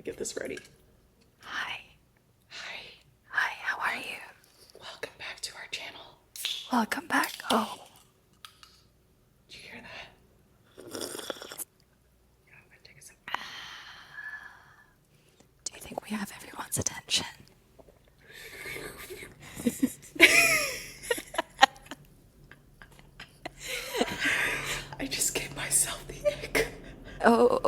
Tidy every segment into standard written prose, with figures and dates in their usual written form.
Get this ready. Hi. Hi. Hi, how are you? Welcome back to our channel. Welcome back. Oh. Did you hear that? Yeah, I'm gonna take a sip. Do you think we have everyone's attention? I just gave myself the ick. Oh.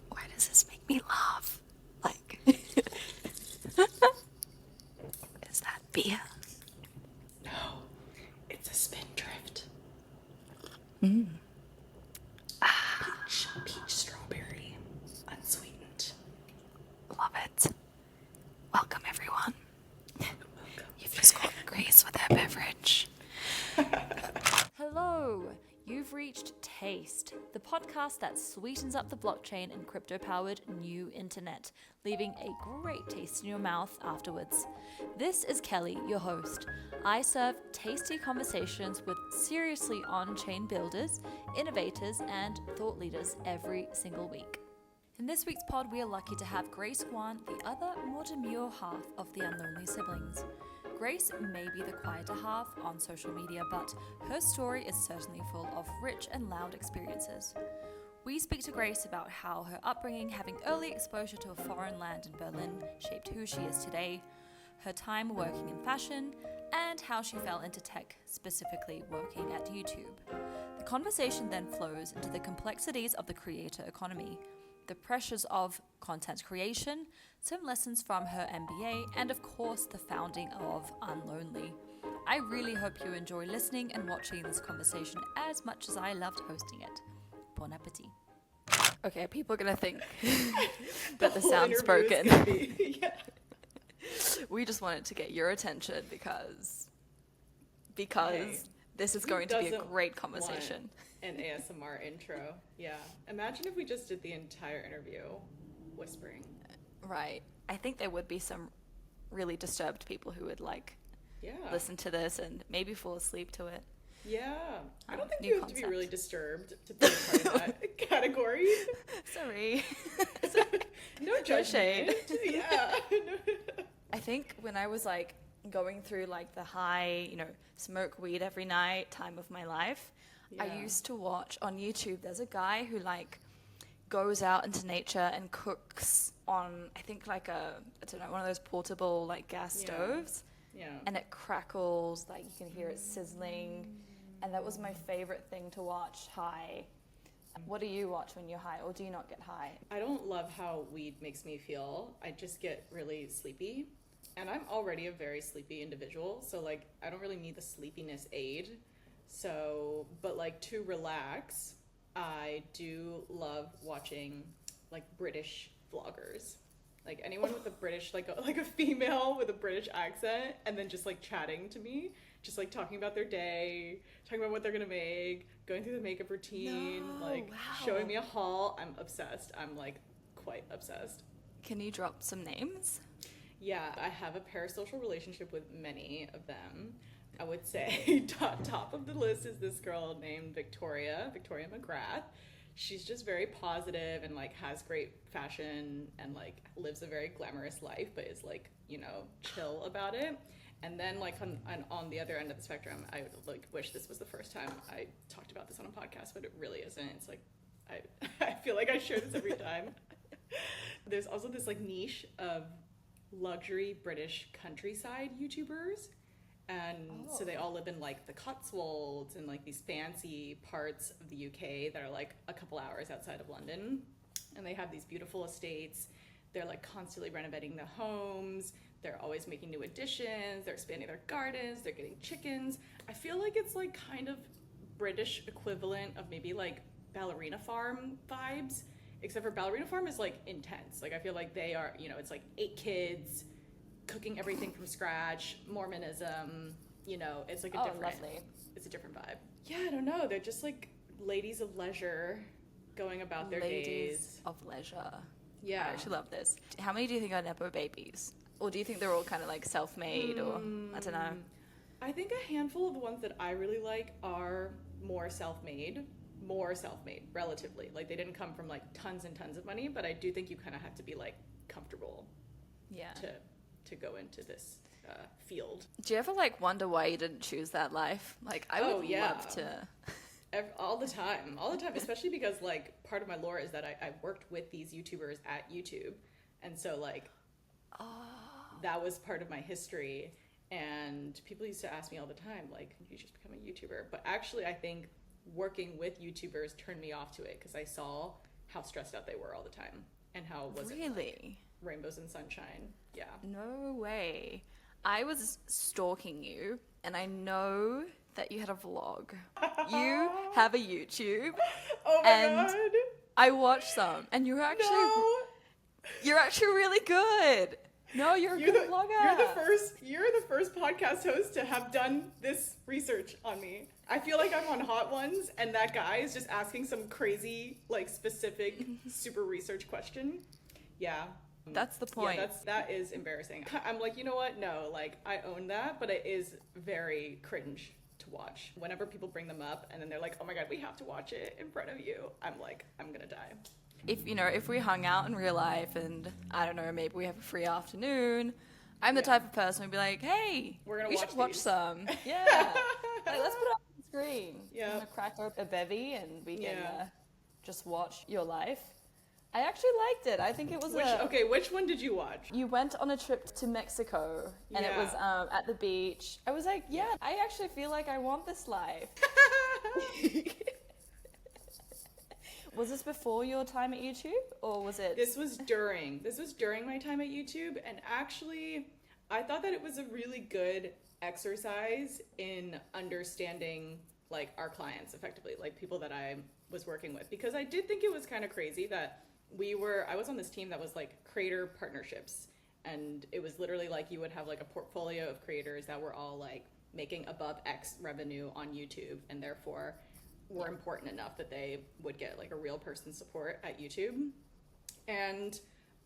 Why does this make me laugh? Like, is that beer? No, it's a spindrift. Peach strawberry, unsweetened. Love it. Welcome, everyone. Welcome. You've just got Grace with her beverage. Hello! You've reached Taste, the podcast that sweetens up the blockchain and crypto-powered new internet, leaving a great taste in your mouth afterwards. This is Kelly, your host. I serve tasty conversations with seriously on-chain builders, innovators, and thought leaders every single week. In this week's pod, we are lucky to have Grace Guan, the other, more demure half of the Unlonely siblings. Grace may be the quieter half on social media, but her story is certainly full of rich and loud experiences. We speak to Grace about how her upbringing, having early exposure to a foreign land in Berlin, shaped who she is today, her time working in fashion, and how she fell into tech, specifically working at YouTube. The conversation then flows into the complexities of the creator economy, the pressures of content creation, some lessons from her MBA, and of course the founding of Unlonely. I really hope you enjoy listening and watching this conversation as much as I loved hosting it. Bon appetit. Okay, people are going to think that the whole sound's interview is broken. gonna be- yeah. We just wanted to get your attention because Hey, this is who going to be a doesn't great conversation. An ASMR intro. Yeah. Imagine if we just did the entire interview whispering. Right. I think there would be some really disturbed people who would Yeah. listen to this and maybe fall asleep to it. Yeah. I don't think New you have to be concept. really disturbed to be a part of that category. Sorry. No judgment. shade. Yeah. I think when I was going through the high, smoke weed every night time of my life, I Yeah. used to watch on YouTube. There's a guy who goes out into nature and cooks on I think I don't know, one of those portable gas Yeah. stoves, Yeah. and it crackles, you can hear it sizzling, and that was my favorite thing to watch high. What do you watch when you're high, or do you not get high? I don't love how weed makes me feel. I just get really sleepy. And I'm already a very sleepy individual, so I don't really need the sleepiness aid. So, but to relax, I do love watching British vloggers. Anyone with a British, like a female with a British accent, and then just chatting to me, just talking about their day, talking about what they're gonna make, going through the makeup routine, No, wow. showing me a haul. I'm obsessed. I'm quite obsessed. Can you drop some names? Yeah, I have a parasocial relationship with many of them. I would say top of the list is this girl named Victoria McGrath. She's just very positive and has great fashion and lives a very glamorous life, but is chill about it. And then on the other end of the spectrum, I would wish this was the first time I talked about this on a podcast, but it really isn't. It's I feel like I share this every time. There's also this niche of luxury British countryside YouTubers, and so they all live in the Cotswolds and these fancy parts of the UK that are a couple hours outside of London, and they have these beautiful estates. They're constantly renovating the homes, they're always making new additions, they're expanding their gardens, they're getting chickens. I feel like it's kind of British equivalent of maybe Ballerina Farm vibes, except for Ballerina Farm is intense. I feel like they are, it's 8 kids cooking everything from scratch, Mormonism, it's a different, lovely. it's a different vibe. Yeah, I don't know. They're just ladies of leisure going about their Ladies days. of leisure. Yeah. I actually love this. How many do you think are Nepo babies? Or do you think they're all kind of self-made, or I don't know? I think a handful of the ones that I really like are more self-made. more self-made relatively. Like they didn't come from like tons and tons of money, but I do think you kind of have to be like comfortable to go into this field. Do you ever like wonder why you didn't choose that life? Like I would love to. All the time, especially because like part of my lore is that I worked with these YouTubers at YouTube, and so like that was part of my history. And people used to ask me all the time, like, can you just become a YouTuber? But actually, I think working with YouTubers turned me off to it because I saw how stressed out they were all the time and how it wasn't like rainbows and sunshine. Yeah. No way. I was stalking you, and I know that you had a vlog. You have a YouTube. Oh my God. I watched some, and you're actually really good. No, you're a good vlogger. You're the first podcast host to have done this research on me. I feel like I'm on Hot Ones, and that guy is just asking some crazy, like, specific, super research question. Yeah. That's the point. Yeah, that is embarrassing. I'm like, you know what? No, like, I own that, but it is very cringe to watch. Whenever people bring them up, and then they're like, oh my God, we have to watch it in front of you. I'm like, I'm gonna die. If we hung out in real life and, I don't know, maybe we have a free afternoon, I'm the type of person who'd be like, hey, we should watch some. Yeah. Like, let's put it up on the screen. Yeah. I'm going to crack up a bevy and we can just watch your life. I actually liked it. I think it was which one did you watch? You went on a trip to Mexico and it was at the beach. I was like, I actually feel like I want this life. Was this before your time at YouTube, or was it? This was during my time at YouTube, and actually, I thought that it was a really good exercise in understanding, like, our clients effectively, like people that I was working with, because I did think it was kind of crazy that I was on this team that was like creator partnerships, and it was literally like you would have like a portfolio of creators that were all like making above X revenue on YouTube, and therefore were important enough that they would get like a real person support at YouTube. And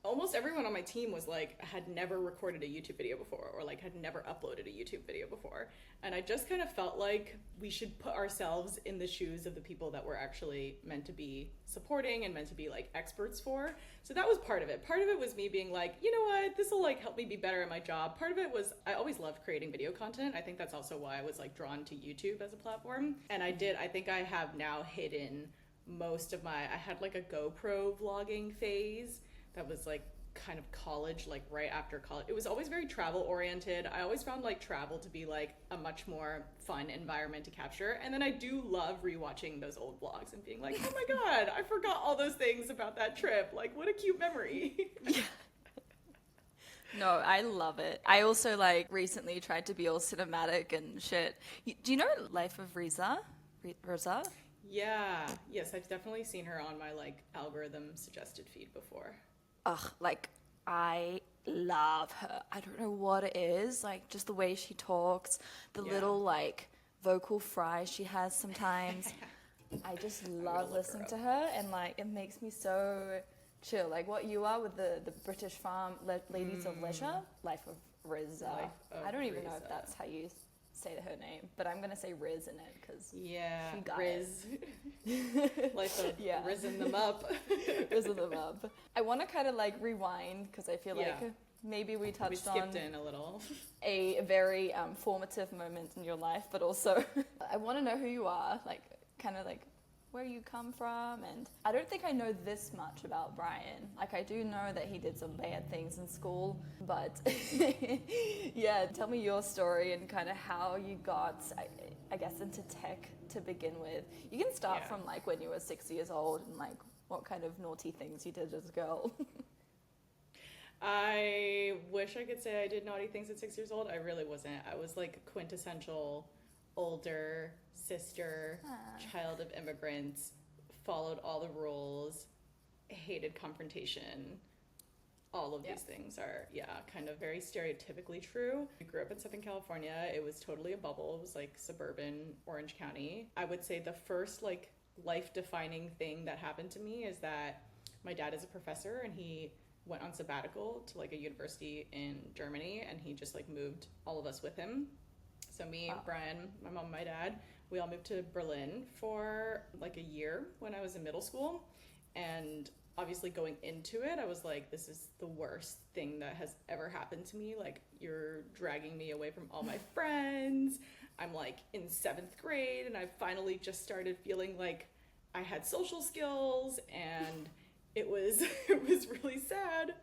almost everyone on my team was like, had never recorded a YouTube video before, or like had never uploaded a YouTube video before. And I just kind of felt like we should put ourselves in the shoes of the people that we're actually meant to be supporting and meant to be like experts for. So that was part of it. Part of it was me being like, you know what, this will like help me be better at my job. Part of it was I always loved creating video content. I think that's also why I was like drawn to YouTube as a platform. And I think I have now hidden most of I had like a GoPro vlogging phase that was like kind of college, like right after college. It was always very travel oriented. I always found like travel to be like a much more fun environment to capture. And then I do love rewatching those old vlogs and being like, oh my God, I forgot all those things about that trip. Like, what a cute memory. Yeah. No, I love it. I also like recently tried to be all cinematic and shit. Do you know Life of Riza? Riza? Yeah. Yes, I've definitely seen her on my like algorithm suggested feed before. Ugh, like, I love her. I don't know what it is, like, just the way she talks, the little, like, vocal fries she has sometimes. I just love listening to her, and, like, it makes me so chill. Like, what you are with the British farm ladies of leisure, Life of Riza. I don't even know if that's how you say her name, but I'm gonna say Riz in it because she got Riz. Life of rizzing them up. Rizzing them up. I want to kind of like rewind because I feel like maybe we touched on in a little a very formative moment in your life, but also I want to know who you are, like kind of like where you come from. And I don't think I know this much about Brian. Like I do know that he did some bad things in school, but yeah, tell me your story and kind of how you got, I guess, into tech to begin with. You can start from like when you were 6 years old and like what kind of naughty things you did as a girl. I wish I could say I did naughty things at 6 years old. I really wasn't. I was like quintessential older sister, child of immigrants, followed all the rules, hated confrontation. All of these things are, kind of very stereotypically true. I grew up in Southern California. It was totally a bubble. It was like suburban Orange County. I would say the first like life-defining thing that happened to me is that my dad is a professor and he went on sabbatical to like a university in Germany, and he just like moved all of us with him. So me, Brian, my mom, my dad, We all moved to Berlin for like a year when I was in middle school. And obviously going into it, I was like, this is the worst thing that has ever happened to me. Like, you're dragging me away from all my friends. I'm like in 7th grade and I finally just started feeling like I had social skills, and it was really sad.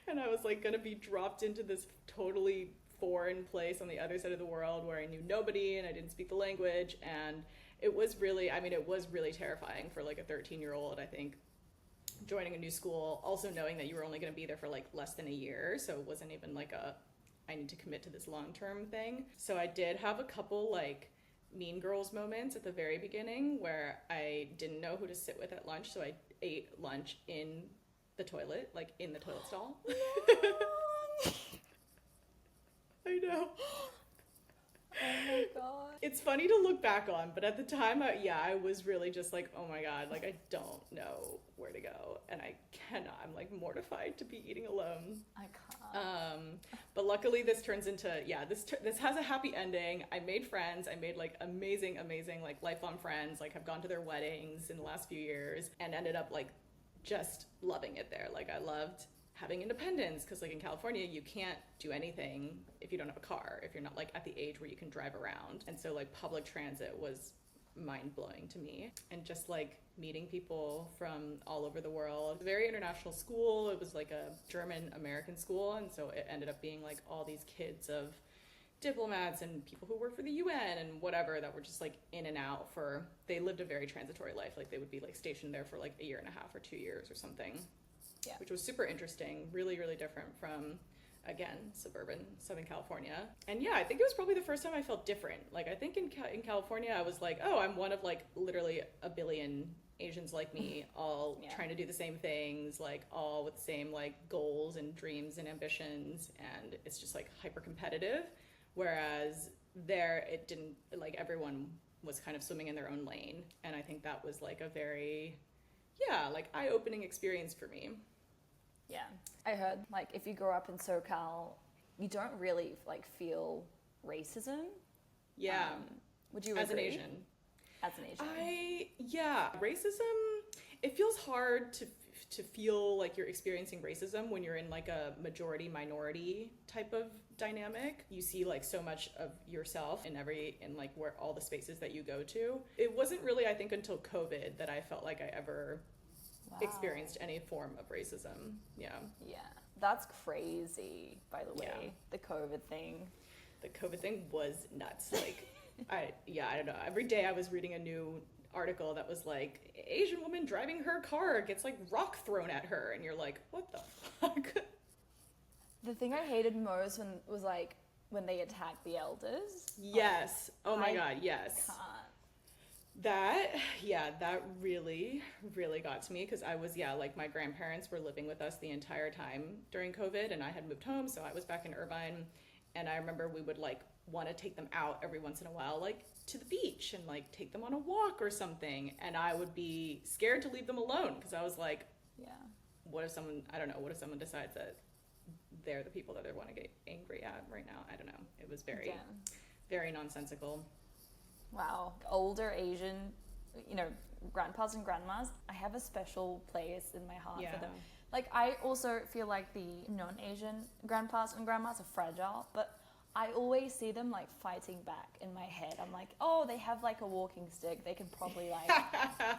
And I was like gonna be dropped into this totally foreign place on the other side of the world where I knew nobody and I didn't speak the language. And it was really, it was really terrifying for like a 13-year-old, I think, joining a new school, also knowing that you were only going to be there for like less than a year. So it wasn't even like I need to commit to this long-term thing. So I did have a couple like Mean Girls moments at the very beginning where I didn't know who to sit with at lunch. So I ate lunch in the toilet, like in the toilet stall. I know. Oh my god. It's funny to look back on, but at the time, I was really just like, oh my god, like I don't know where to go, and I cannot. I'm like mortified to be eating alone. I can't. But luckily, this turns into this has a happy ending. I made friends. I made like amazing like lifelong friends. Like I've gone to their weddings in the last few years, and ended up like just loving it there. Like I loved having independence, because like in California you can't do anything if you don't have a car, if you're not like at the age where you can drive around. And so like public transit was mind-blowing to me, and just like meeting people from all over the world. Very international school. It was like a German American school, and so it ended up being like all these kids of diplomats and people who work for the UN and whatever that were just like in and out for, they lived a very transitory life. Like they would be like stationed there for like a year and a half or 2 years or something. Yeah. Which was super interesting, really, really different from, again, suburban Southern California. And yeah, I think it was probably the first time I felt different. Like I think in California, I was like, oh, I'm one of like literally a billion Asians like me, all trying to do the same things, like all with the same like goals and dreams and ambitions. And it's just like hyper competitive. Whereas there, it didn't, like everyone was kind of swimming in their own lane. And I think that was like a very, like eye-opening experience for me. Yeah. I heard, like, if you grow up in SoCal, you don't really, like, feel racism. Yeah. Would you agree? As an Asian. Racism, it feels hard to feel like you're experiencing racism when you're in, like, a majority-minority type of dynamic. You see, like, so much of yourself in like, where all the spaces that you go to. It wasn't really, I think, until COVID that I felt like I ever experienced any form of racism. Yeah. That's crazy, by the way. The COVID thing was nuts. Like I don't know, every day I was reading a new article that was like, Asian woman driving her car gets like rock thrown at her, and you're like, what the fuck? The thing I hated most was like when they attacked the elders. Yes. Oh my god, yes. Can't. That really, really got to me, because I was, like my grandparents were living with us the entire time during COVID, and I had moved home, so I was back in Irvine, and I remember we would like want to take them out every once in a while, like to the beach, and like take them on a walk or something, and I would be scared to leave them alone, because I was like, what if someone decides that they're the people that they want to get angry at right now? I don't know. It was very, very nonsensical. Wow. Older Asian, grandpas and grandmas, I have a special place in my heart for them. Like, I also feel like the non-Asian grandpas and grandmas are fragile, but I always see them, like, fighting back in my head. I'm like, oh, they have, like, a walking stick. They can probably, like,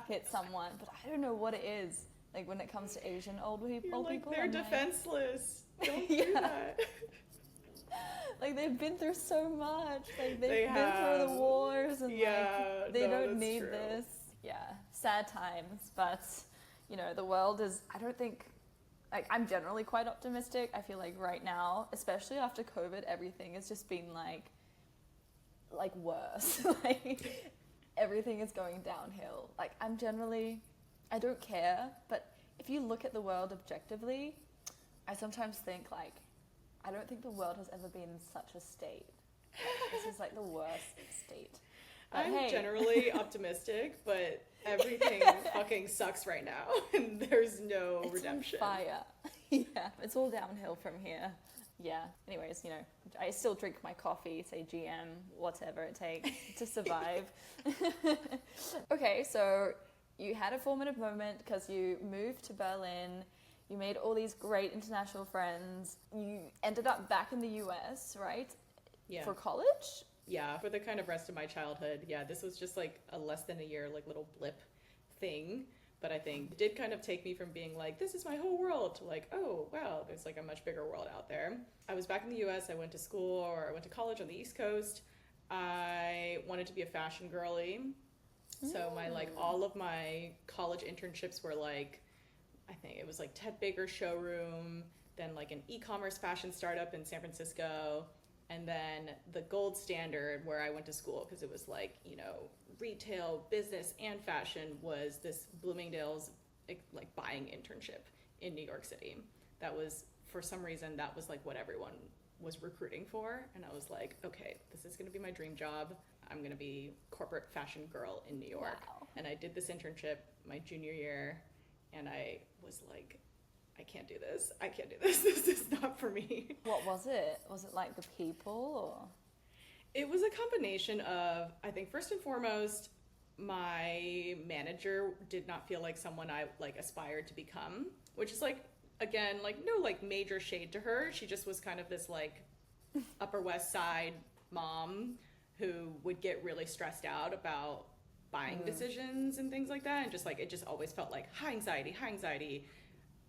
hit someone. But I don't know what it is, like, when it comes to Asian old people. They're defenseless. Don't do that. Like, they've been through so much. Like, they've been through the wars, and they don't need this. Yeah, sad times. But, the world is, I don't think, like, I'm generally quite optimistic. I feel like right now, especially after COVID, everything has just been like worse. Like, everything is going downhill. Like, I don't care. But if you look at the world objectively, I sometimes think, like, I don't think the world has ever been in such a state. This is like the worst state. But I'm generally optimistic, but everything fucking sucks right now, and there's no redemption. On fire. Yeah, it's all downhill from here. Yeah. Anyways, you know, I still drink my coffee, say GM, whatever it takes to survive. Okay, so you had a formative moment because you moved to Berlin. You made all these great international friends. You ended up back in the US, right? Yeah. For college? Yeah, for the kind of rest of my childhood. Yeah, this was just like a less than a year, like little blip thing. But I think it did kind of take me from being like, this is my whole world, to like, oh, wow, there's like a much bigger world out there. I was back in the US. I went to school, or I went to college on the East Coast. I wanted to be a fashion girly. So all of my college internships were like, I think it was like Ted Baker's showroom, then like an e-commerce fashion startup in San Francisco, and then the gold standard where I went to school, because it was like, you know, retail, business, and fashion, was this Bloomingdale's like buying internship in New York City. That was, for some reason, that was like what everyone was recruiting for. And I was like, okay, this is going to be my dream job. I'm going to be corporate fashion girl in New York. Wow. And I did this internship my junior year, and I was like, I can't do this. I can't do this. This is not for me. What was it? Was it like the people or? It was a combination of, I think, first and foremost, my manager did not feel like someone I like aspired to become, which is like, again, like no like major shade to her. She just was kind of this like Upper West Side mom who would get really stressed out about buying decisions and things like that. And just like, it just always felt like high anxiety.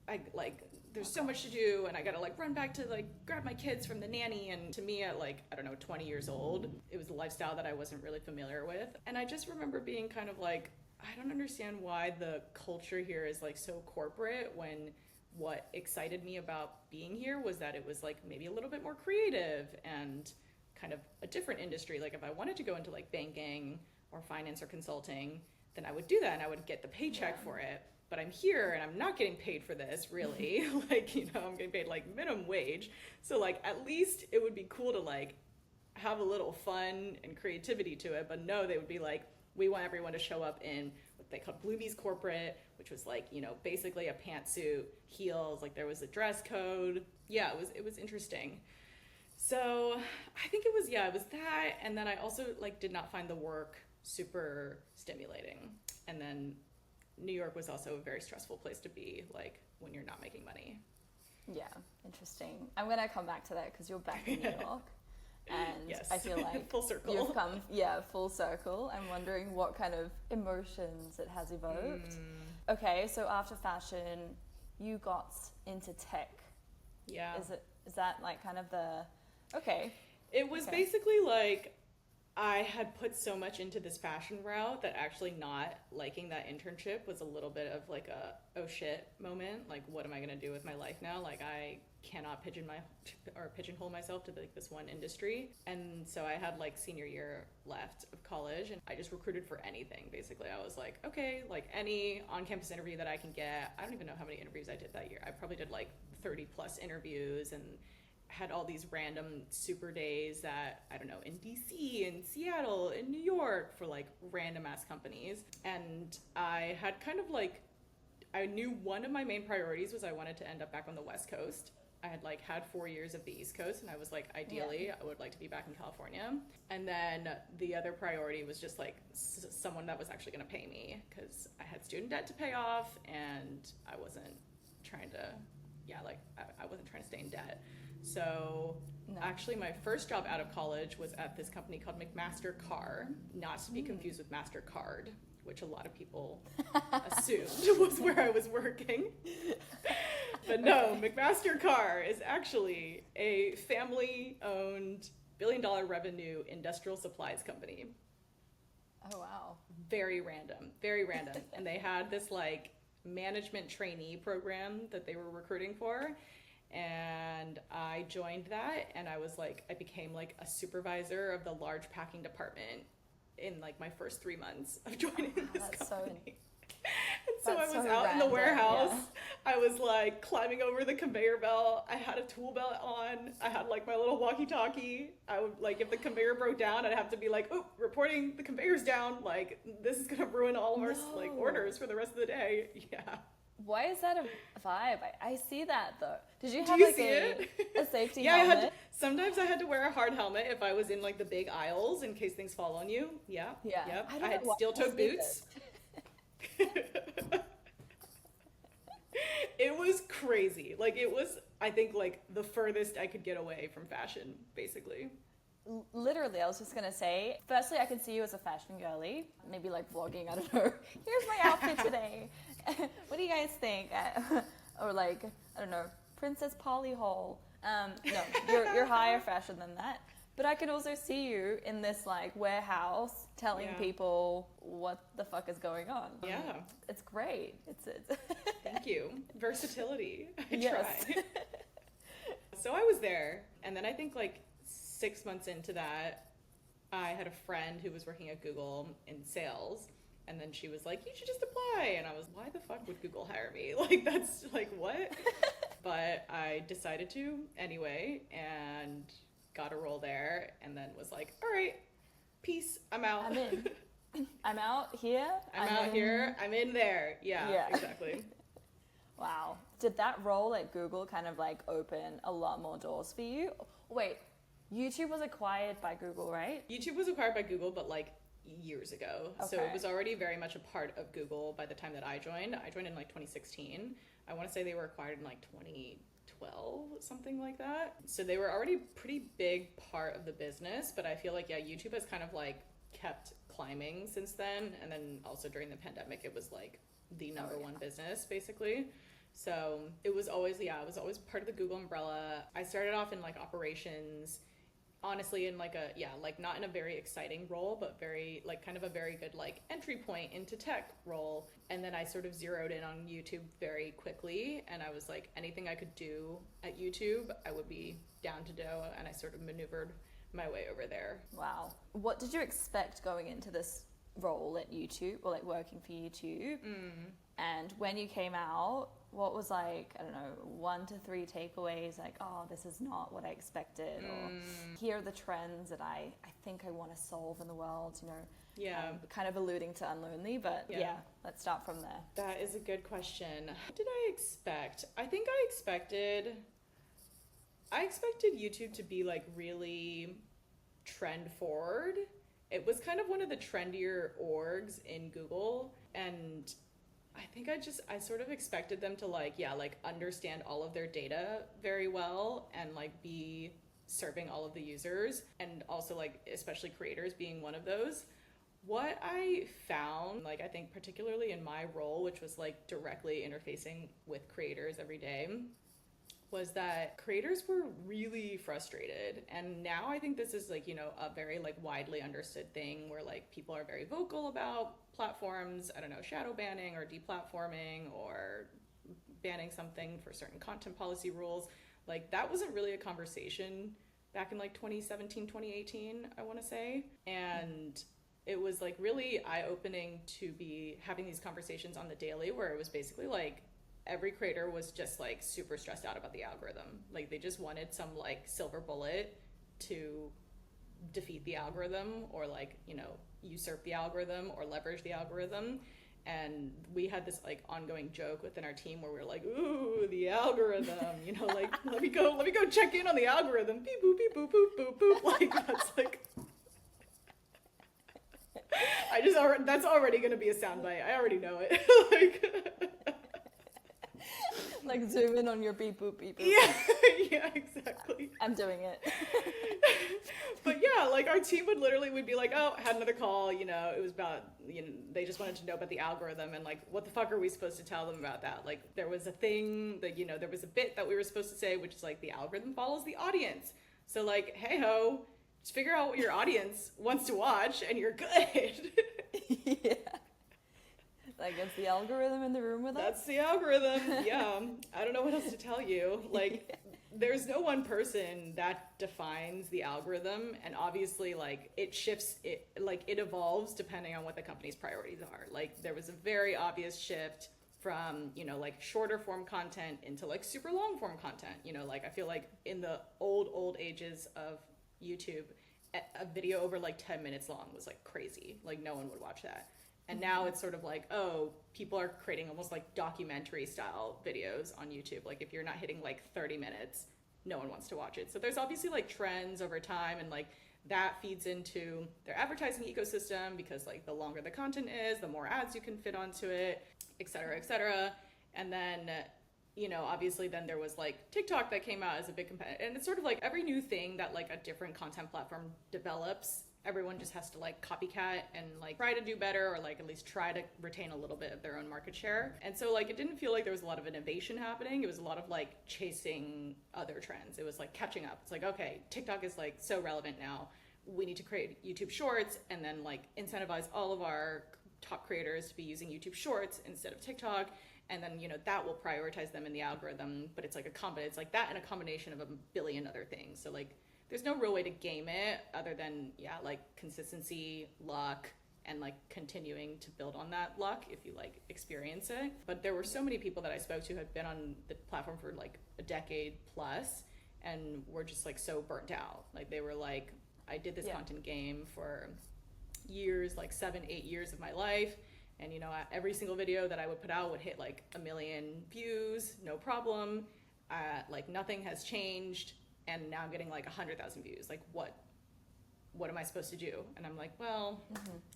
I like, there's so much to do, and I gotta like run back to like grab my kids from the nanny. And to me at like, I don't know, 20 years old, it was a lifestyle that I wasn't really familiar with. And I just remember being kind of like, I don't understand why the culture here is like so corporate, when what excited me about being here was that it was like maybe a little bit more creative and kind of a different industry. Like if I wanted to go into like banking or finance or consulting, then I would do that and I would get the paycheck for it. But I'm here and I'm not getting paid for this, really. Like, you know, I'm getting paid like minimum wage. So like, at least it would be cool to like have a little fun and creativity to it. But no, they would be like, we want everyone to show up in what they called Bloomies Corporate, which was like, you know, basically a pantsuit, heels, like there was a dress code. Yeah, it was interesting. So I think it was that. And then I also like did not find the work super stimulating. And then New York was also a very stressful place to be, like when you're not making money. Yeah, interesting. I'm gonna come back to that because you're back in New York, and yes. I feel like full circle. You've come, full circle. I'm wondering what kind of emotions it has evoked. Okay, so after fashion, you got into tech. Yeah. Is that like kind of the okay? It was basically like, I had put so much into this fashion route that actually not liking that internship was a little bit of like a oh shit moment. Like, what am I gonna do with my life now? Like, I cannot pigeonhole myself to like this one industry. And so I had like senior year left of college, and I just recruited for anything. Basically, I was like, okay, like any on-campus interview that I can get. I don't even know how many interviews I did that year. I probably did like 30 plus interviews, and had all these random super days that, I don't know, in DC, in Seattle, in New York, for like random ass companies. And I had kind of like, I knew one of my main priorities was I wanted to end up back on the West Coast. I had like had 4 years of the East Coast, and I was like, ideally, I would like to be back in California. And then the other priority was just like someone that was actually gonna pay me, because I had student debt to pay off, and I wasn't trying to, I wasn't trying to stay in debt. So actually my first job out of college was at this company called McMaster Carr, not to be confused with MasterCard, which a lot of people assumed was where I was working. But no, McMaster Carr is actually a family-owned billion-dollar revenue industrial supplies company. Oh, wow. Very random. And they had this like management trainee program that they were recruiting for. And I joined that, and I became like a supervisor of the large packing department in like my first 3 months of joining this company. And so I was out in the warehouse. Yeah. I was like climbing over the conveyor belt. I had a tool belt on. I had like my little walkie-talkie. I would like, if the conveyor broke down, I'd have to be like, oh, reporting the conveyor's down. Like, this is gonna ruin all of our like orders for the rest of the day. Yeah. Why is that a vibe? I see that though. Did you Do have you like see it? a safety Yeah, helmet? sometimes I had to wear a hard helmet if I was in like the big aisles in case things fall on you. Yeah. Yeah. Yep. I I don't had know why steel-toed I see boots. It was crazy. Like it was, I think, like the furthest I could get away from fashion, basically. Literally, I was just gonna say, firstly, I can see you as a fashion girly, maybe like vlogging, I don't know, here's my outfit today. What do you guys think? Or like, I don't know, Princess Polly haul. No, you're higher fashion than that. But I could also see you in this like warehouse telling people what the fuck is going on. Yeah. It's great. It's Thank you. Versatility. I Yes. try. So I was there, and then I think like 6 months into that, I had a friend who was working at Google in sales, and then she was like, you should just apply. And I was, why the fuck would Google hire me? Like, that's like, what? But I decided to anyway, and got a role there, and then was like, all right, peace, I'm out. I'm in. I'm out here. I'm out here. I'm in there. Yeah. Exactly. Wow. Did that role at Google kind of like open a lot more doors for you? Wait, YouTube was acquired by Google, right? YouTube was acquired by Google, but like years ago. So Okay. it was already very much a part of Google by the time that I joined. I joined in like 2016. I want to say they were acquired in like 2012, something like that. So they were already a pretty big part of the business, but I feel like, yeah, YouTube has kind of like kept climbing since then. And then also during the pandemic, it was like the number one business basically. So it was always, it was always part of the Google umbrella. I started off in like operations, honestly in like like not in a very exciting role, but very like kind of a very good like entry point into tech role. And then I sort of zeroed in on YouTube very quickly, and I was like, anything I could do at YouTube, I would be down to do, and I sort of maneuvered my way over there. Wow. What did you expect going into this role at YouTube, or like working for YouTube? And when you came out, what was like, I don't know, 1 to 3 takeaways, like, oh, this is not what I expected, or here are the trends that I think I want to solve in the world, you know? Yeah. Kind of alluding to Unlonely, but yeah, let's start from there. That is a good question. What did I expect? I think I expected YouTube to be like really trend forward. It was kind of one of the trendier orgs in Google, and I think I sort of expected them to like understand all of their data very well, and like be serving all of the users, and also like especially creators being one of those. What I found, like I think particularly in my role, which was like directly interfacing with creators every day, was that creators were really frustrated. And now I think this is like, you know, a very like widely understood thing where like people are very vocal about platforms, I don't know, shadow banning or deplatforming or banning something for certain content policy rules. Like that wasn't really a conversation back in like 2017, 2018, I want to say. And it was like really eye-opening to be having these conversations on the daily, where it was basically like every creator was just like super stressed out about the algorithm. Like they just wanted some like silver bullet to defeat the algorithm, or like, you know, usurp the algorithm or leverage the algorithm. And we had this like ongoing joke within our team where we were like, ooh, the algorithm, you know, like let me go check in on the algorithm. Beep boop beep boop boop boop boop. Like that's like that's already gonna be a soundbite. I already know it. Like zoom in on your beep boop beep boop. Yeah, exactly. I'm doing it. But yeah, like our team would be like, oh, had another call, you know, it was about, you know, they just wanted to know about the algorithm, and like, what the fuck are we supposed to tell them about that? Like there was a thing that, you know, there was a bit that we were supposed to say, which is like the algorithm follows the audience. So like, hey ho, just figure out what your audience wants to watch and you're good. Yeah. Like, it's the algorithm in the room with us? That's the algorithm. Yeah. I don't know what else to tell you. Like, there's no one person that defines the algorithm. And obviously, like, it shifts, it evolves depending on what the company's priorities are. Like, there was a very obvious shift from, you know, like shorter form content into like super long form content. You know, like I feel like in the old ages of YouTube, a video over like 10 minutes long was like crazy. Like no one would watch that. And now it's sort of like, oh, people are creating almost like documentary style videos on YouTube. Like if you're not hitting like 30 minutes, no one wants to watch it. So there's obviously like trends over time, and like that feeds into their advertising ecosystem, because like the longer the content is, the more ads you can fit onto it, et cetera, et cetera. And then, you know, obviously then there was like TikTok that came out as a big competitor. And it's sort of like every new thing that like a different content platform develops, everyone just has to like copycat and like try to do better, or like at least try to retain a little bit of their own market share. And so like it didn't feel like there was a lot of innovation happening. It was a lot of like chasing other trends. It was like catching up. It's like, okay, TikTok is like so relevant now. We need to create YouTube Shorts and then like incentivize all of our top creators to be using YouTube Shorts instead of TikTok. And then, you know, that will prioritize them in the algorithm. But it's like it's like that and a combination of a billion other things. So like there's no real way to game it other than, yeah, like consistency, luck, and like continuing to build on that luck if you like experience it. But there were so many people that I spoke to had been on the platform for like a decade plus and were just like so burnt out. Like they were like, I did this content game for years, like 7-8 years of my life. And, you know, every single video that I would put out would hit like 1 million views, no problem. Like nothing has changed. And now I'm getting like 100,000 views. Like what am I supposed to do? And I'm like, well,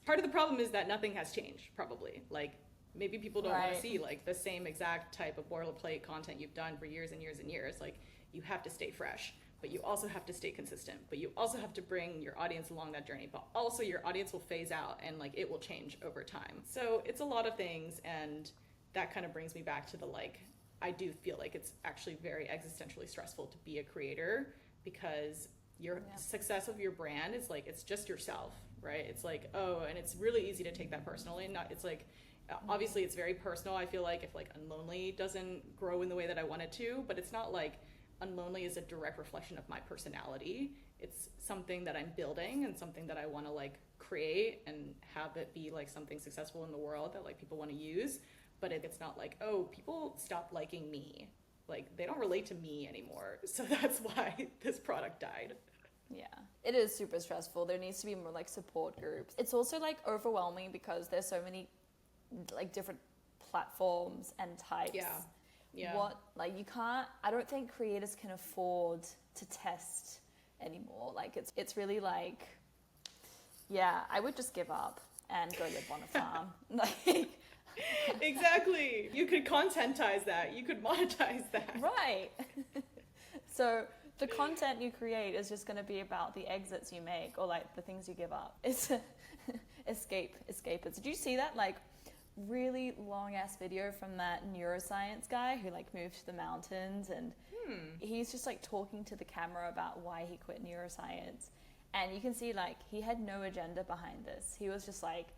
part of the problem is that nothing has changed, probably. Like maybe people don't want to see like the same exact type of boilerplate content you've done for years and years and years. Like you have to stay fresh, but you also have to stay consistent, but you also have to bring your audience along that journey, but also your audience will phase out and like it will change over time. So it's a lot of things, and that kind of brings me back to the like, I do feel like it's actually very existentially stressful to be a creator, because your success of your brand is like, it's just yourself, right? It's like, oh, and it's really easy to take that personally, and not, it's like, obviously it's very personal. I feel like if like Unlonely doesn't grow in the way that I want it to, but it's not like Unlonely is a direct reflection of my personality. It's something that I'm building and something that I want to like create and have it be like something successful in the world that like people want to use. But it's not like, oh, people stopped liking me. Like, they don't relate to me anymore. So that's why this product died. Yeah, it is super stressful. There needs to be more like support groups. It's also like overwhelming because there's so many like different platforms and types. Yeah. What, like you can't, I don't think creators can afford to test anymore. Like it's really like, yeah, I would just give up and go live on a farm. Like, exactly. You could contentize that. You could monetize that. right. So the content you create is just going to be about the exits you make or like the things you give up. It's escapers. Did you see that like really long ass video from that neuroscience guy who like moved to the mountains, and he's just like talking to the camera about why he quit neuroscience, and you can see like he had no agenda behind this. He was just like,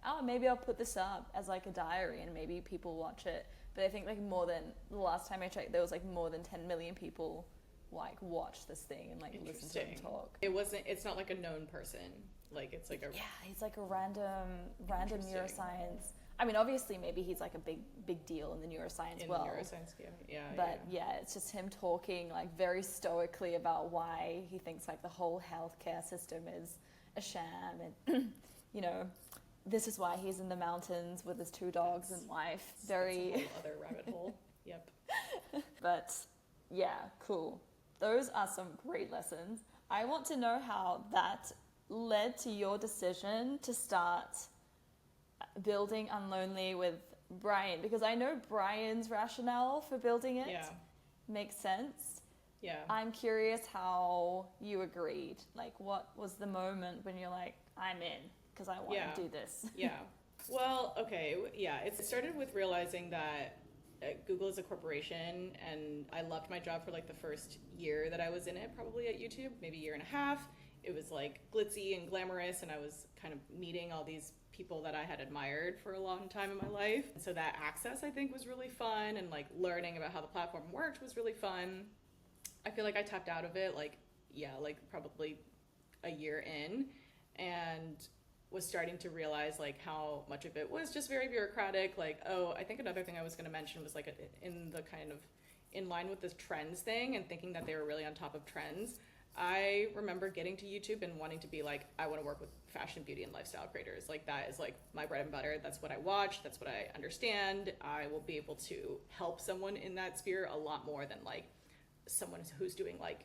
oh, maybe I'll put this up as like a diary and maybe people watch it. But I think like more than, the last time I checked, there was like more than 10 million people like watch this thing and like listen to him talk. It's not like a known person. Like it's like a... Yeah, he's like a random neuroscience. I mean, obviously maybe he's like a big deal in the neuroscience world. In the neuroscience, yeah. But yeah, it's just him talking like very stoically about why he thinks like the whole healthcare system is a sham, and you know, this is why he's in the mountains with his 2 dogs and wife. Very... That's a whole other rabbit hole. Yep. But yeah, cool. Those are some great lessons. I want to know how that led to your decision to start building Unlonely with Brian, because I know Brian's rationale for building it makes sense. Yeah. I'm curious how you agreed. Like, what was the moment when you're like, I'm in, because I want to do this? Yeah. Well, okay. Yeah. It started with realizing that Google is a corporation, and I loved my job for like the first year that I was in it, probably at YouTube, maybe 1.5 years. It was like glitzy and glamorous, and I was kind of meeting all these people that I had admired for a long time in my life. So that access, I think, was really fun, and like learning about how the platform worked was really fun. I feel like I tapped out of it like probably a year in, and was starting to realize like how much of it was just very bureaucratic. Like, oh, I think another thing I was going to mention was like in the kind of in line with this trends thing and thinking that they were really on top of trends. I remember getting to YouTube and wanting to be like, I want to work with fashion, beauty, and lifestyle creators. Like, that is like my bread and butter. That's what I watch. That's what I understand. I will be able to help someone in that sphere a lot more than like someone who's doing like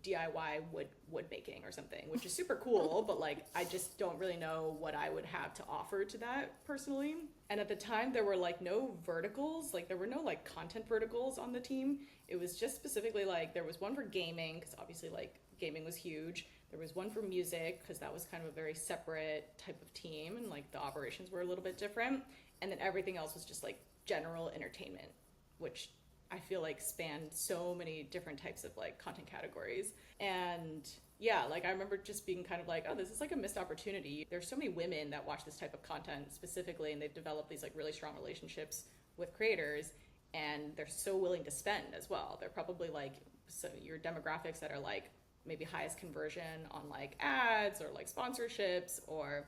DIY wood making or something, which is super cool, but like I just don't really know what I would have to offer to that personally. And at the time there were like no verticals, like there were no like content verticals on the team. It was just specifically like there was one for gaming, because obviously like gaming was huge. There was one for music, because that was kind of a very separate type of team, and like the operations were a little bit different. And then everything else was just like general entertainment, which I feel like spanned so many different types of like content categories. And yeah, like I remember just being kind of like, oh, this is like a missed opportunity. There's so many women that watch this type of content specifically, and they've developed these like really strong relationships with creators, and they're so willing to spend as well. They're probably like, so your demographics that are like maybe highest conversion on like ads or like sponsorships or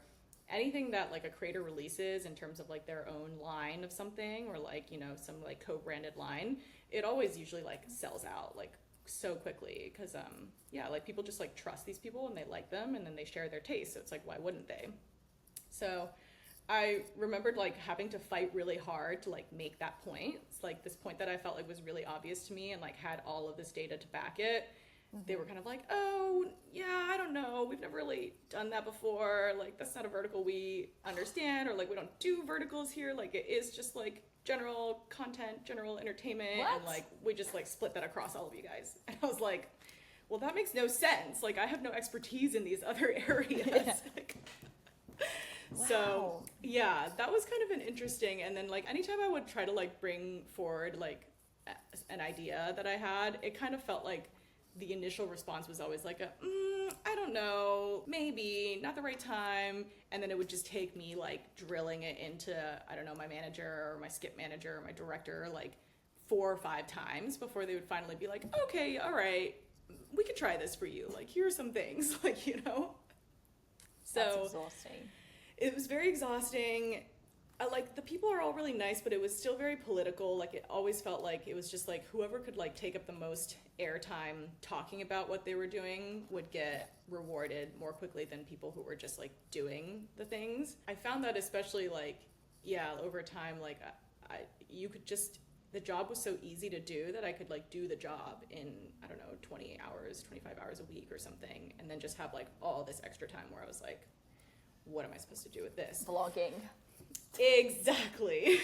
anything that like a creator releases in terms of like their own line of something, or like, you know, some like co-branded line, it always usually like sells out like so quickly, because yeah, like people just like trust these people and they like them, and then they share their taste, so it's like, why wouldn't they? So I remembered like having to fight really hard to like make that point. It's like this point that I felt like was really obvious to me and like had all of this data to back it. They were kind of like, oh, yeah, I don't know. We've never really done that before. Like, that's not a vertical we understand, or like we don't do verticals here. Like, it is just like general content, general entertainment. What? And like, we just like split that across all of you guys. And I was like, well, that makes no sense. Like, I have no expertise in these other areas. Yeah. Like, Wow. so yeah, that was kind of an interesting. And then like anytime I would try to like bring forward like an idea that I had, it kind of felt like the initial response was always like I don't know, maybe not the right time. And then it would just take me like drilling it into, I don't know, my manager or my skip manager or my director like 4 or 5 times before they would finally be like, okay, all right, we could try this for you. Like, here are some things, like, you know. So That's exhausting. it was very exhausting. Like, the people are all really nice, but it was still very political. Like, it always felt like it was just like whoever could like take up the most airtime talking about what they were doing would get rewarded more quickly than people who were just like doing the things. I found that especially like, yeah, over time, like you could just, the job was so easy to do that I could like do the job in, I don't know, 20 hours, 25 hours a week or something, and then just have like all this extra time where I was like, what am I supposed to do with this? Vlogging. Exactly.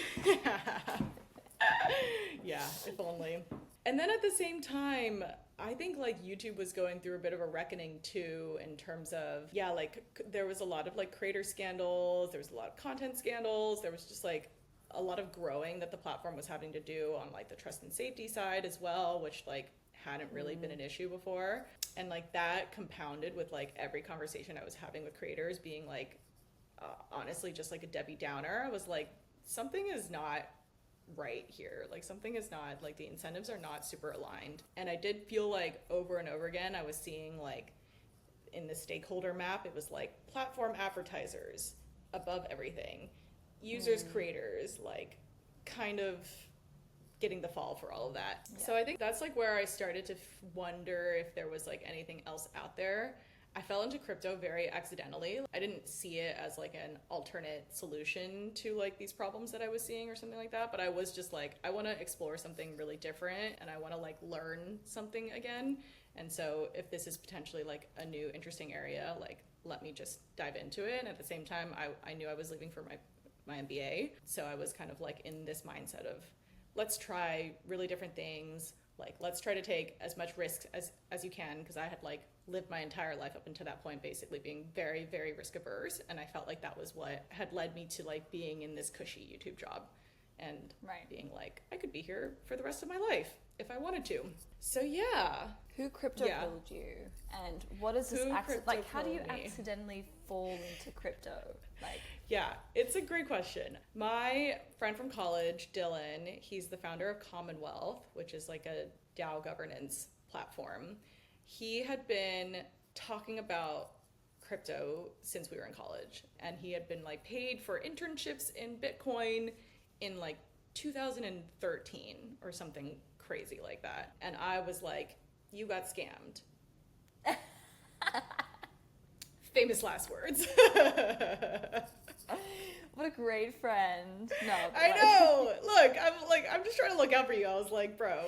Yeah, if only. And then at the same time, I think like YouTube was going through a bit of a reckoning too, in terms of, yeah, like there was a lot of like creator scandals, there was a lot of content scandals, there was just like a lot of growing that the platform was having to do on like the trust and safety side as well, which like hadn't really been an issue before. And like that compounded with like every conversation I was having with creators being like, honestly, just like a Debbie Downer. I was like, something is not right here. Like, something is not, like, the incentives are not super aligned. And I did feel like over and over again, I was seeing like in the stakeholder map, it was like platform advertisers above everything, users, creators, like kind of getting the fall for all of that. Yeah. So I think that's like where I started to wonder if there was like anything else out there. I fell into crypto very accidentally. I didn't see it as like an alternate solution to like these problems that I was seeing or something like that, but I was just like, I want to explore something really different and I want to like learn something again. And so if this is potentially like a new interesting area, like let me just dive into it. And at the same time, I knew I was leaving for my MBA. So I was kind of like in this mindset of, let's try really different things. Like, let's try to take as much risk as you can, because I had like lived my entire life up until that point basically being very, very risk averse, and I felt like that was what had led me to like being in this cushy YouTube job and being like, I could be here for the rest of my life if I wanted to. So yeah. Who crypto pilled you, and what is this like? How do you accidentally fall into crypto? Like, yeah, it's a great question. My friend from college, Dylan, he's the founder of Commonwealth, which is like a DAO governance platform. He had been talking about crypto since we were in college, and he had been like paid for internships in Bitcoin in like 2013 or something crazy like that. And I was like, you got scammed. Famous last words. What a great friend. No, I know. Look, I'm just trying to look out for you. I was like, bro,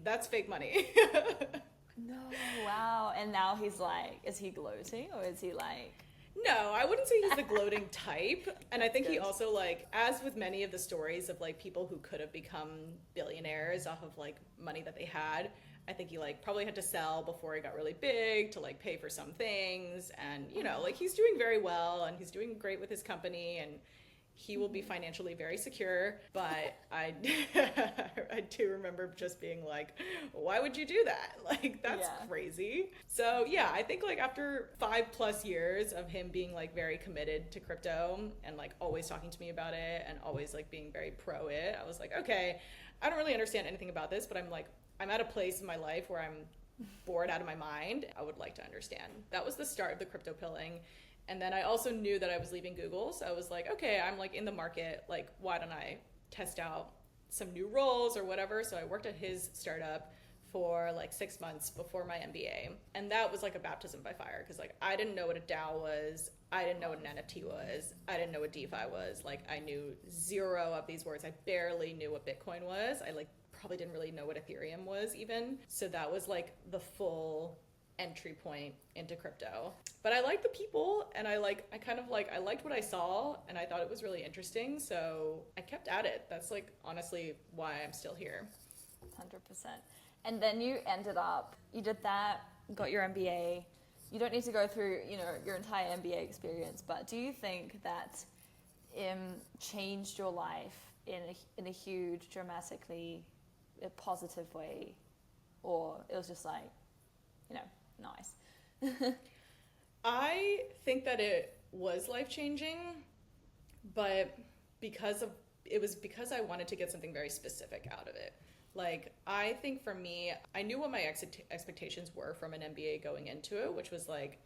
that's fake money. No, wow. And now he's like, is he gloating or is he like... No, I wouldn't say he's the gloating type. And I think he Good. also, like, as with many of the stories of, like, people who could have become billionaires off of, like, money that they had, I think he, like, probably had to sell before he got really big to, like, pay for some things. And, you know, like, he's doing very well and he's doing great with his company and he will be financially very secure. But I do remember just being like, why would you do that? Like, that's crazy. So, yeah, I think, like, after 5+ years of him being, like, very committed to crypto and, like, always talking to me about it and always, like, being very pro it, I was like, okay, I don't really understand anything about this, but I'm at a place in my life where I'm bored out of my mind. I would like to understand. That was the start of the crypto pilling. And then I also knew that I was leaving Google. So I was like, okay, I'm like in the market. Like, why don't I test out some new roles or whatever? So I worked at his startup for like 6 months before my MBA. And that was like a baptism by fire. Cause like, I didn't know what a DAO was. I didn't know what an NFT was. I didn't know what DeFi was. Like, I knew zero of these words. I barely knew what Bitcoin was. I like probably didn't really know what Ethereum was even. So that was like the full entry point into crypto. But I liked the people and I liked what I saw and I thought it was really interesting. So I kept at it. That's like honestly why I'm still here. 100%. And then you ended up, you did that, got your MBA. You don't need to go through, you know, your entire MBA experience, but do you think that changed your life in a huge, dramatically positive way, or it was just like, you know, nice? I think that it was life-changing, but because I wanted to get something very specific out of it. Like, I think for me, I knew what my expectations were from an MBA going into it, which was like,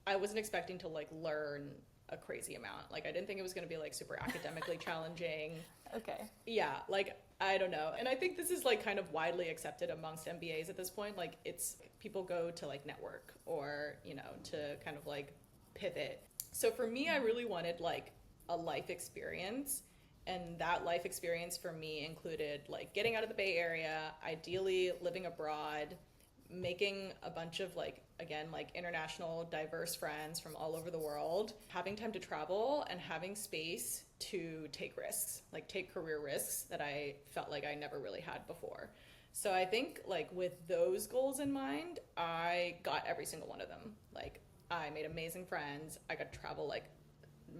I wasn't expecting to like learn a crazy amount. Like, I didn't think it was going to be like super academically challenging. Okay. Yeah, like, I don't know. And I think this is like kind of widely accepted amongst MBAs at this point. Like, it's people go to like network or, you know, to kind of like pivot. So for me, I really wanted like a life experience. And that life experience for me included like getting out of the Bay Area, ideally living abroad, making a bunch of like, again, like international diverse friends from all over the world, having time to travel and having space to take risks, like take career risks that I felt like I never really had before. So I think like with those goals in mind, I got every single one of them. Like, I made amazing friends. I got to travel like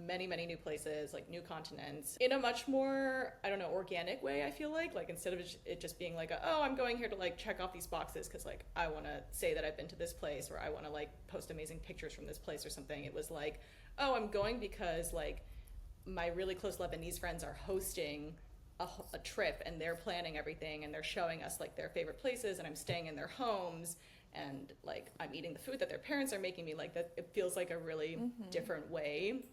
many new places, like new continents, in a much more, I don't know, organic way. I feel like instead of it just being like oh, I'm going here to like check off these boxes because like I want to say that I've been to this place, or I want to like post amazing pictures from this place or something. It was like, oh, I'm going because like my really close Lebanese friends are hosting a trip and they're planning everything and they're showing us like their favorite places and I'm staying in their homes and like I'm eating the food that their parents are making me. Like, that it feels like a really different way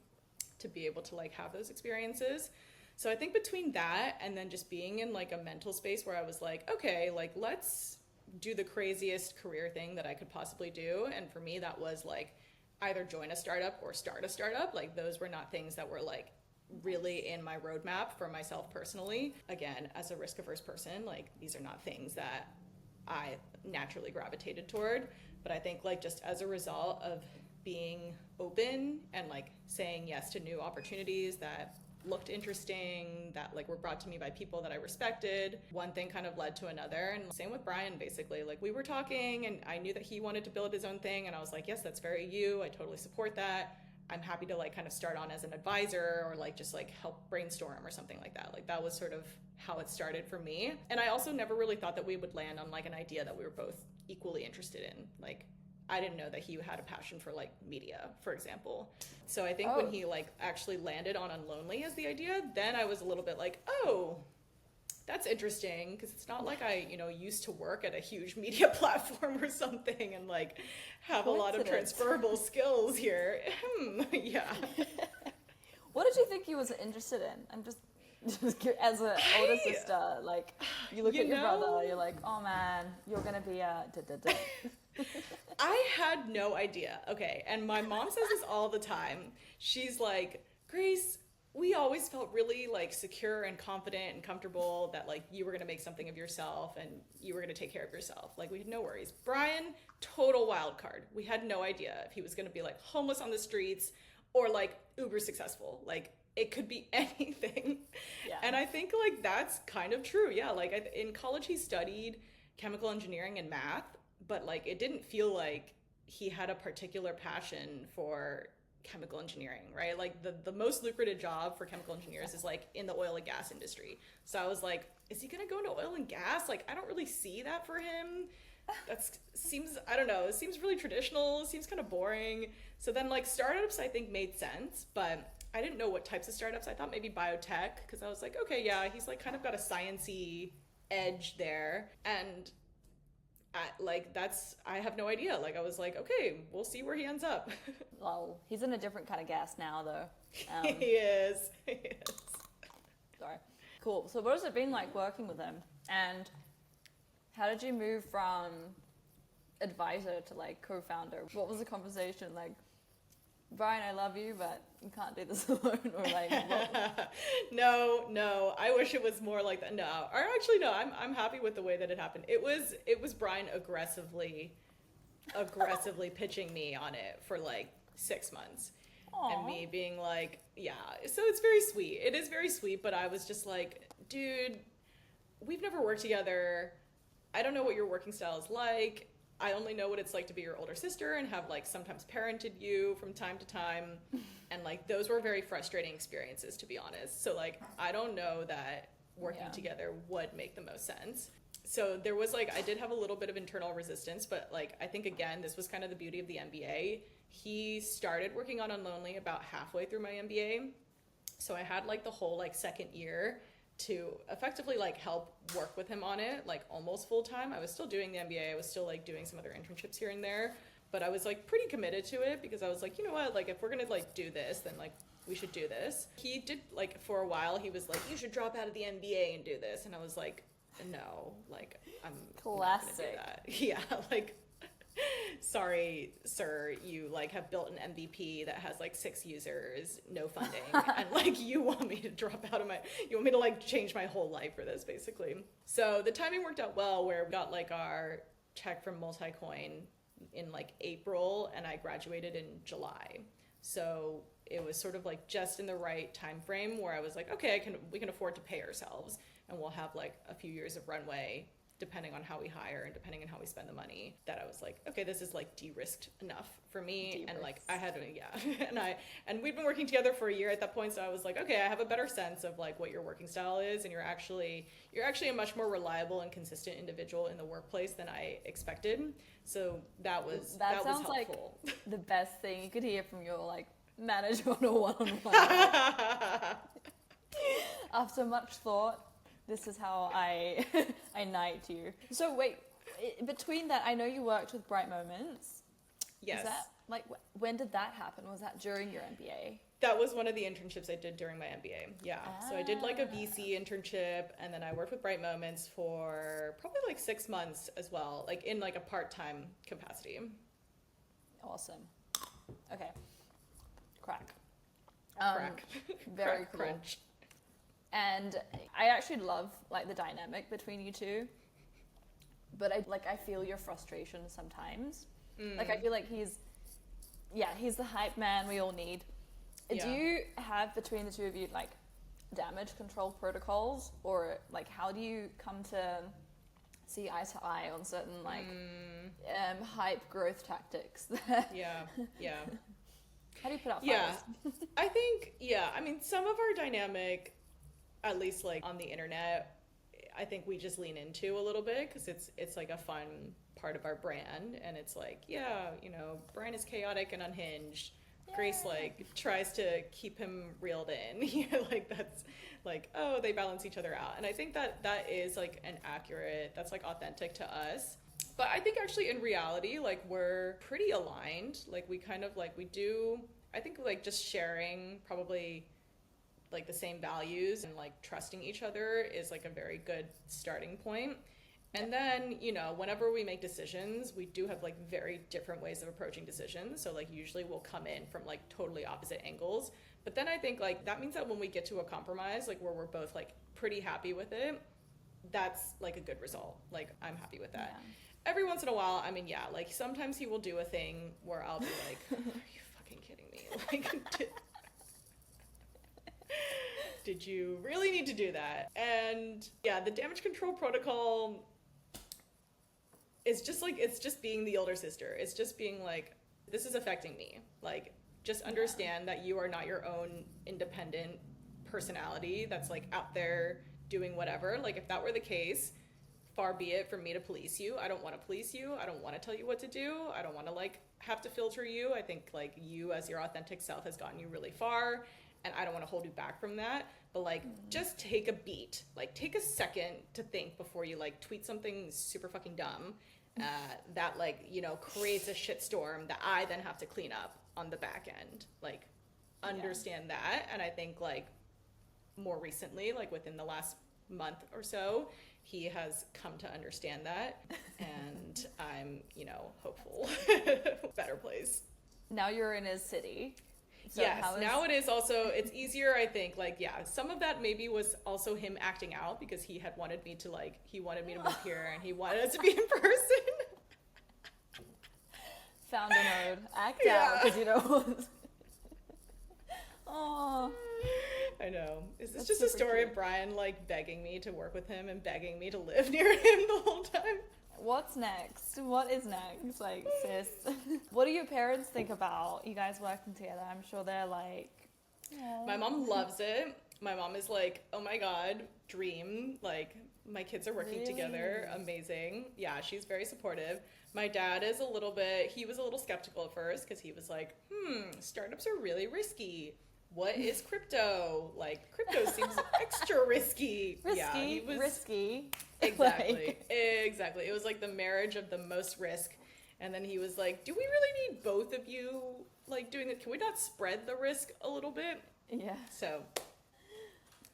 to be able to like have those experiences. So I think between that and then just being in like a mental space where I was like, okay, like let's do the craziest career thing that I could possibly do. And for me, that was like either join a startup or start a startup. Like, those were not things that were like really in my roadmap for myself personally. Again, as a risk averse person, like these are not things that I naturally gravitated toward. But I think like just as a result of being open and like saying yes to new opportunities that looked interesting, that like were brought to me by people that I respected, one thing kind of led to another. And same with Brian, basically. Like, we were talking and I knew that he wanted to build his own thing and I was like, yes, that's very you. I totally support that. I'm happy to like kind of start on as an advisor or like just like help brainstorm or something like that. Like, that was sort of how it started for me. And I also never really thought that we would land on like an idea that we were both equally interested in. Like, I didn't know that he had a passion for like media, for example. So I think when he like actually landed on Unlonely as the idea, then I was a little bit like, oh, that's interesting, because it's not like I, you know, used to work at a huge media platform or something and like have a lot of transferable skills here. Yeah. What did you think he was interested in? I'm just As an older sister, like, you look at your brother, you're like, oh man, you're gonna be a I had no idea. Okay, and my mom says this all the time. She's like, Grace, we always felt really like secure and confident and comfortable that like you were gonna make something of yourself and you were gonna take care of yourself. Like we had no worries. Brian, total wild card. We had no idea if he was gonna be like homeless on the streets or like uber successful. Like it could be anything. Yeah. And I think like that's kind of true. Yeah, like in college he studied chemical engineering and math, but like it didn't feel like he had a particular passion for chemical engineering, right? Like the most lucrative job for chemical engineers is like in the oil and gas industry. So I was like, is he gonna go into oil and gas? Like I don't really see that for him. Seems, I don't know, it seems really traditional, it seems kind of boring. So then like startups I think made sense, but I didn't know what types of startups. I thought maybe biotech, because I was like, okay, yeah, he's like kind of got a science-y edge there. And I have no idea. Like I was like, okay, we'll see where he ends up. Well, he's in a different kind of gas now, though. He is. Sorry. Cool. So what has it been like working with him? And how did you move from advisor to like co-founder? What was the conversation like? Brian, I love you, but you can't do this alone, or like what? No, I wish it was more like that. No, or actually no, I'm happy with the way that it happened. It was Brian aggressively pitching me on it for like 6 months. Aww. And me being like, yeah, so it's very sweet. It is very sweet, but I was just like, dude, we've never worked together. I don't know what your working style is like. I only know what it's like to be your older sister and have like sometimes parented you from time to time. And like those were very frustrating experiences, to be honest. So like I don't know that working together would make the most sense. So there was like, I did have a little bit of internal resistance, but like I think again, this was kind of the beauty of the MBA. He started working on Unlonely about halfway through my MBA. So I had like the whole like second year to effectively like help work with him on it, like almost full time. I was still doing the MBA. I was still like doing some other internships here and there, but I was like pretty committed to it because I was like, you know what, like if we're gonna like do this, then like we should do this. He did like for a while, he was like, you should drop out of the MBA and do this. And I was like, no, like I'm not gonna do that. Yeah, like sorry, sir, you like have built an MVP that has like 6 users, no funding, and like you want me to drop out of you want me to like change my whole life for this, basically. So the timing worked out well, where we got like our check from Multicoin in like April, and I graduated in July. So it was sort of like just in the right time frame where I was like, okay, we can afford to pay ourselves, and we'll have like a few years of runway depending on how we hire and depending on how we spend the money, that I was like, okay, this is like de-risked enough for me. De-risked. And like I had and we'd been working together for a year at that point, so I was like, okay, I have a better sense of like what your working style is, and you're actually a much more reliable and consistent individual in the workplace than I expected. So that was sounds helpful. Like the best thing you could hear from your like manager on a one-on-one. After much thought, this is how I knight you. So wait, between that, I know you worked with Bright Moments. Yes. Is that, like, when did that happen? Was that during your MBA? That was one of the internships I did during my MBA. Yeah. So I did like a VC internship, and then I worked with Bright Moments for probably like 6 months as well, like in like a part-time capacity. Awesome. Okay. Crack. Crack Very cool. crunch. And I actually love like the dynamic between you two, but I feel your frustration sometimes. Like I feel like he's the hype man we all need. Yeah. Do you have between the two of you like damage control protocols, or like how do you come to see eye to eye on certain like hype growth tactics? Yeah. How do you put out fires? I think I mean some of our dynamic, at least like on the internet, I think we just lean into a little bit because it's like a fun part of our brand, and it's like, Brian is chaotic and unhinged. Yeah. Grace like tries to keep him reeled in. Like that's like, oh, they balance each other out. And I think that is like that's like authentic to us. But I think actually in reality, like we're pretty aligned. Like we kind of like, we do, I think like just sharing probably like the same values and like trusting each other is like a very good starting point. And then, you know, whenever we make decisions, we do have like very different ways of approaching decisions. So like usually we'll come in from like totally opposite angles. But then I think like that means that when we get to a compromise, like where we're both like pretty happy with it, that's like a good result. Like I'm happy with that. Yeah. Every once in a while, I mean, yeah, like sometimes he will do a thing where I'll be like, are you fucking kidding me? Like, did you really need to do that? And yeah, the damage control protocol is just like, it's just being the older sister. It's just being like, this is affecting me. Like, just understand that you are not your own independent personality that's like out there doing whatever. Like, if that were the case, far be it from me to police you. I don't want to police you. I don't want to tell you what to do. I don't want to like have to filter you. I think like you as your authentic self has gotten you really far, and I don't want to hold you back from that. But like, just take a beat. Like, take a second to think before you like tweet something super fucking dumb that like, you know, creates a shitstorm that I then have to clean up on the back end. Like, understand that. And I think like more recently, like within the last month or so, he has come to understand that, and I'm, you know, hopeful. Better place. Now you're in his city. So yes, now it is also, it's easier, I think. Like, yeah, some of that maybe was also him acting out because he had wanted me to, like, he wanted me to move here and he wanted us to be in person. Found a mode. Act out, because you know. Oh. I know. Is this That's just a super story cute. of Brian, like, begging me to work with him and begging me to live near him the whole time? What's next? What is next? Like, sis. What do your parents think about you guys working together? I'm sure they're like, "Aw." My mom loves it. My mom is like, oh my God, dream. Like, my kids are working together. Amazing. Yeah, she's very supportive. My dad is he was a little skeptical at first because he was like, startups are really risky. What is crypto? Like, crypto seems extra risky. Risky, Yeah, he was risky. Exactly. Exactly. It was like the marriage of the most risk. And then he was like, do we really need both of you like doing it? Can we not spread the risk a little bit? Yeah. So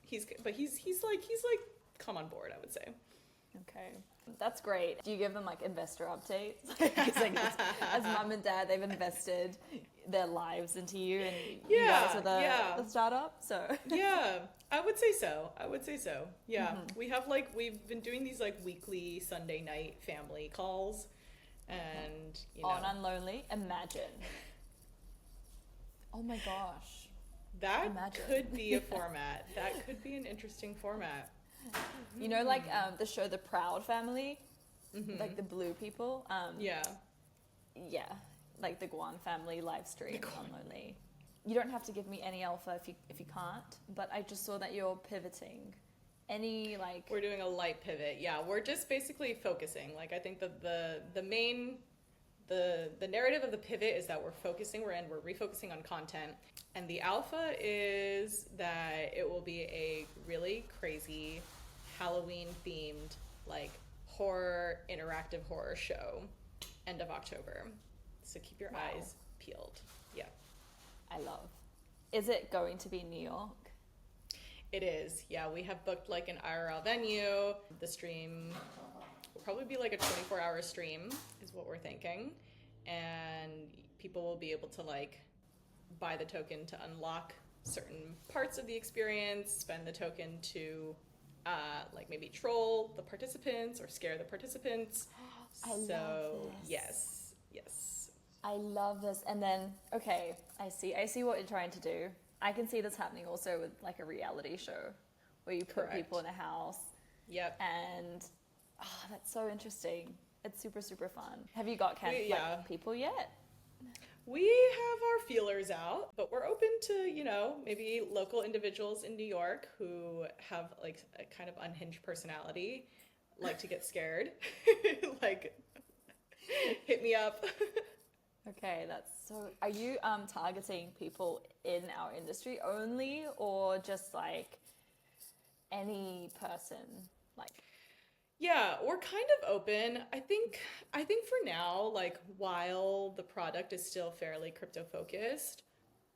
he's like come on board, I would say. Okay. That's great. Do you give them like investor updates? It's like, as mum and dad, they've invested their lives into you, and you guys are the startup. So Yeah, I would say so. Yeah. We've been doing these like weekly Sunday night family calls, and you know, on Unlonely, imagine. Oh my gosh. that imagine. could be a format. That could be an interesting format. You know, like the show The Proud Family, like the blue people. Yeah. Yeah, like the Guan family live stream on Lonely. You don't have to give me any alpha if you can't, but I just saw that you're pivoting. Any like We're doing a light pivot. Yeah, we're just basically focusing. Like, I think the main the narrative of the pivot is that we're refocusing on content, and the alpha is that it will be a really crazy Halloween themed like interactive horror show end of October. So keep your eyes peeled. Yeah. I love. Is it going to be New York? It is. Yeah, we have booked like an IRL venue. The stream will probably be like a 24-hour stream is what we're thinking. And people will be able to like buy the token to unlock certain parts of the experience, spend the token to like maybe troll the participants or scare the participants. I love this. Yes. I love this. And then, okay, I see what you're trying to do. I can see this happening also with like a reality show where you put Correct. people in a house. Yep. And that's so interesting. It's super, super fun. Have you got people yet? We have our feelers out, but we're open to, you know, maybe local individuals in New York who have like a kind of unhinged personality, like to get scared. Like, hit me up. Okay, that's so. Are you targeting people in our industry only, or just like any person? Like, Yeah, we're kind of open. I think for now, like while the product is still fairly crypto focused,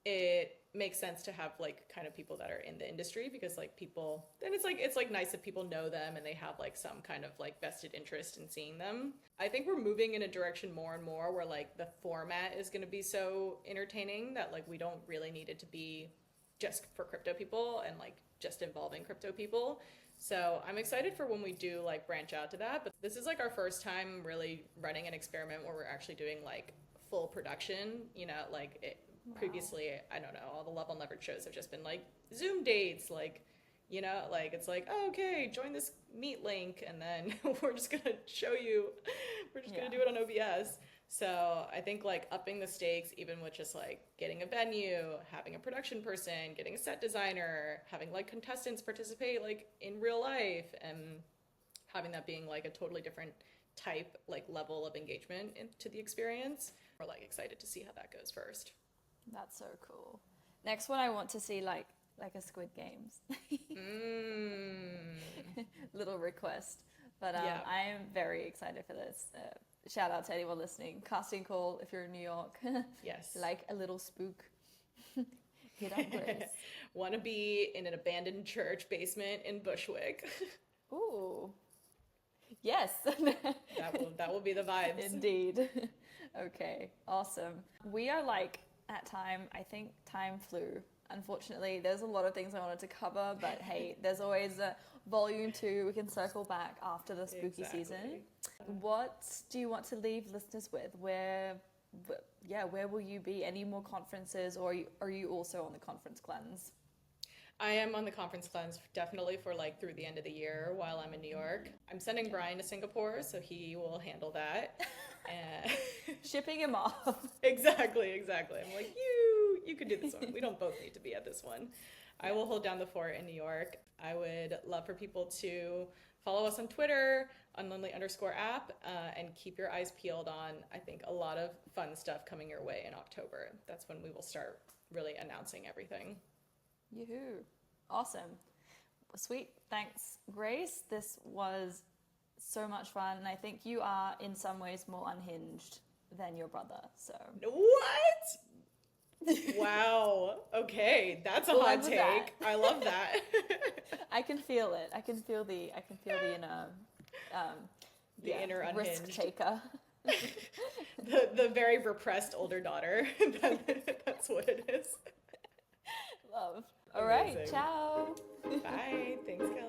it makes sense to have like kind of people that are in the industry, because like people, then it's like nice if people know them and they have like some kind of like vested interest in seeing them. I think we're moving in a direction more and more where like the format is going to be so entertaining that like we don't really need it to be just for crypto people and like just involving crypto people. So I'm excited for when we do like branch out to that. But this is like our first time really running an experiment where we're actually doing like full production, you know, like previously, I don't know, all the Love Unlevered shows have just been like Zoom dates, like, you know, like it's like, oh, okay, join this meet link, and then we're just gonna show you, we're just gonna do it on OBS. So I think like upping the stakes, even with just like getting a venue, having a production person, getting a set designer, having like contestants participate like in real life, and having that being like a totally different type, like level of engagement into the experience. We're like excited to see how that goes first. That's so cool. Next one, I want to see like a Squid Games. Little request. But Yeah. I am very excited for this. Shout out to anyone listening. Casting call if you're in New York. Yes. Like a little spook. Hit up Grace. Want to be in an abandoned church basement in Bushwick. Ooh. Yes. That will be the vibes. Indeed. Okay, awesome. We are like at time, I think time flew. Unfortunately, there's a lot of things I wanted to cover, but hey, there's always a volume 2. We can circle back after the spooky season. What do you want to leave listeners with? Where will you be? Any more conferences, or are you also on the conference cleanse? I am on the conference cleanse definitely for like through the end of the year while I'm in New York. I'm sending Brian to Singapore, so he will handle that. And Shipping him off. Exactly. I'm like, you could do this one. We don't both need to be at this one. I will hold down the fort in New York. I would love for people to follow us on Twitter, Unlonely_app, and keep your eyes peeled on, I think, a lot of fun stuff coming your way in October. That's when we will start really announcing everything. Yoo-hoo. Awesome. Sweet. Thanks, Grace. This was so much fun, and I think you are in some ways more unhinged than your brother. So what? Wow. Okay, that's a hot take. That. I love that. I can feel it. I can feel the inner unhinged risk taker. the very repressed older daughter. That's what it is. Love. Amazing. All right. Ciao. Bye. Thanks, Kelly.